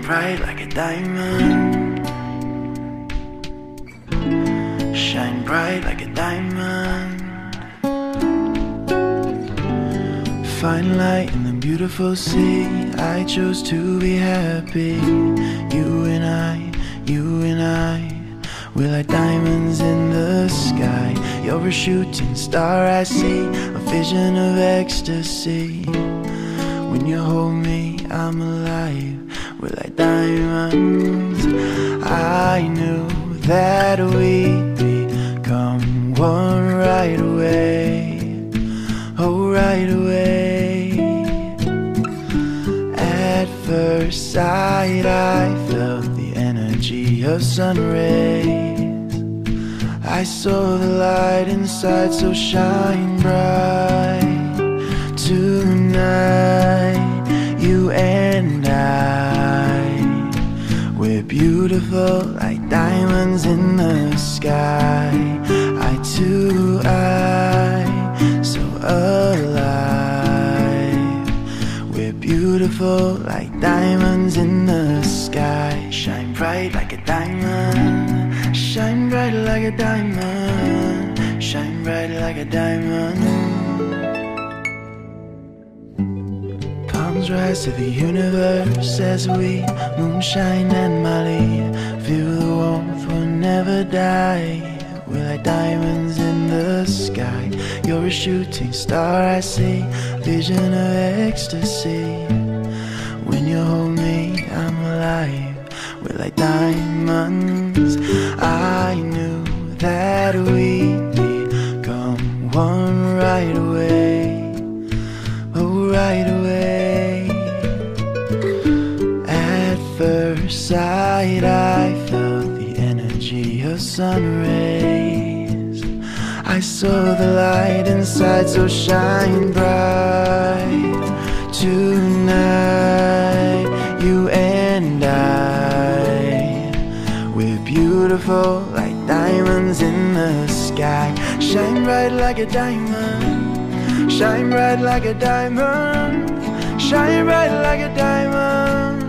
bright like a diamond. Shine bright like a diamond. Find light in the beautiful sea. I chose to be happy. You and I, we're like diamonds in the sky. You're a shooting star I see, a vision of ecstasy. When you hold me, I'm alive. We're like diamonds. I knew that we'd become one right away. Oh, right away. At first sight, I felt the energy of sun rays. I saw the light inside, so shine bright. Tonight, you and I, we're beautiful like diamonds in the sky. Eye to eye, so alive. We're beautiful like diamonds in the sky. Shine bright like a diamond. Shine bright like a diamond. Shine bright like a diamond. Palms rise to the universe as we moonshine and Molly. Feel the warmth, we'll never die. We're like diamonds in the sky. You're a shooting star I see, vision of ecstasy. When you hold me, I'm alive. We're like diamonds. I knew that we'd become one right away. Oh, right away. At first sight, I felt the energy of sun rays. I saw the light inside, so shine bright. Tonight, you and I, we're beautiful like diamonds in the sky. Shine bright like a diamond. Shine bright like a diamond. Shine bright like a diamond.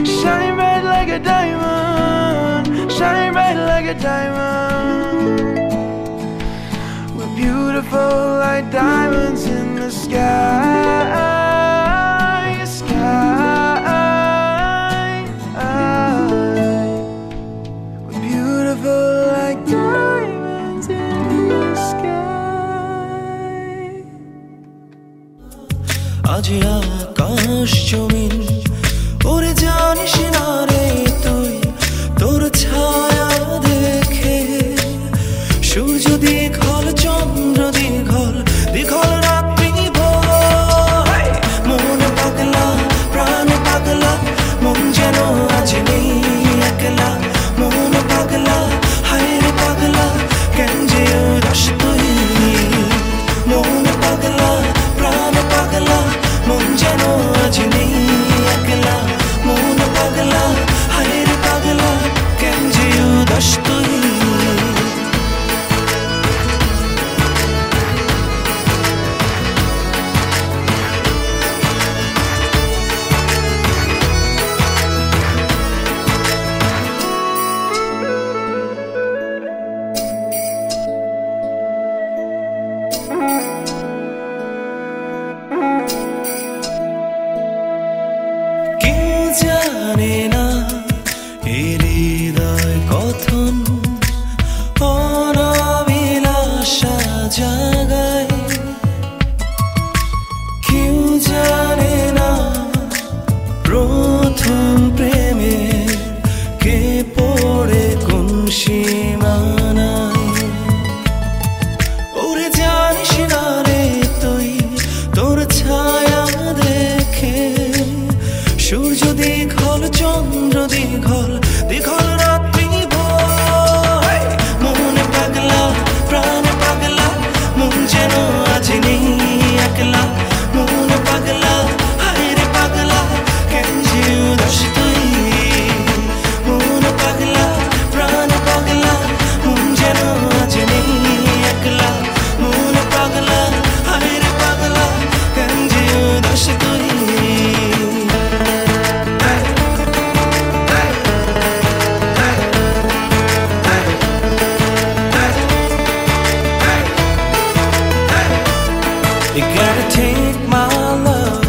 Shine bright like a diamond. Shine bright like a diamond. We're beautiful like diamonds in the sky. Sky. We're beautiful like diamonds in the sky. Aaj aakash jamin ore janish na re tuই তোর ছায়া দেখে সূর্য দীঘল চন্দ্র দীঘল দীঘল রাত্রি ভোর মন পাগলা প্রাণ পাগলা মন যেন আজ নেই একলা মন পাগলা হায় রে পাগলা কেন যে উদাস তুই মন পাগলা প্রাণ পাগলা মন যেন আজ নেই একলা মন পাগলা হায় রে পাগলা কেন যে উদাস তুই You gotta take my love,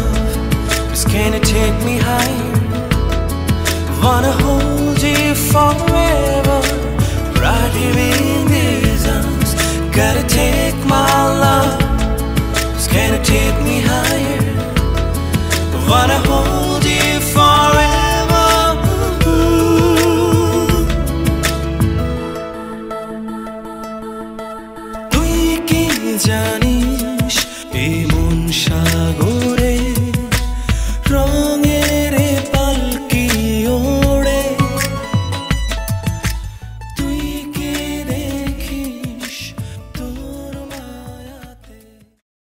'cause can it take me higher? Wanna hold you forever, right here in these arms. Gotta take my love, 'cause can it take me higher? Wanna hold you forever. তুই কি জানিস এই মন সাগরে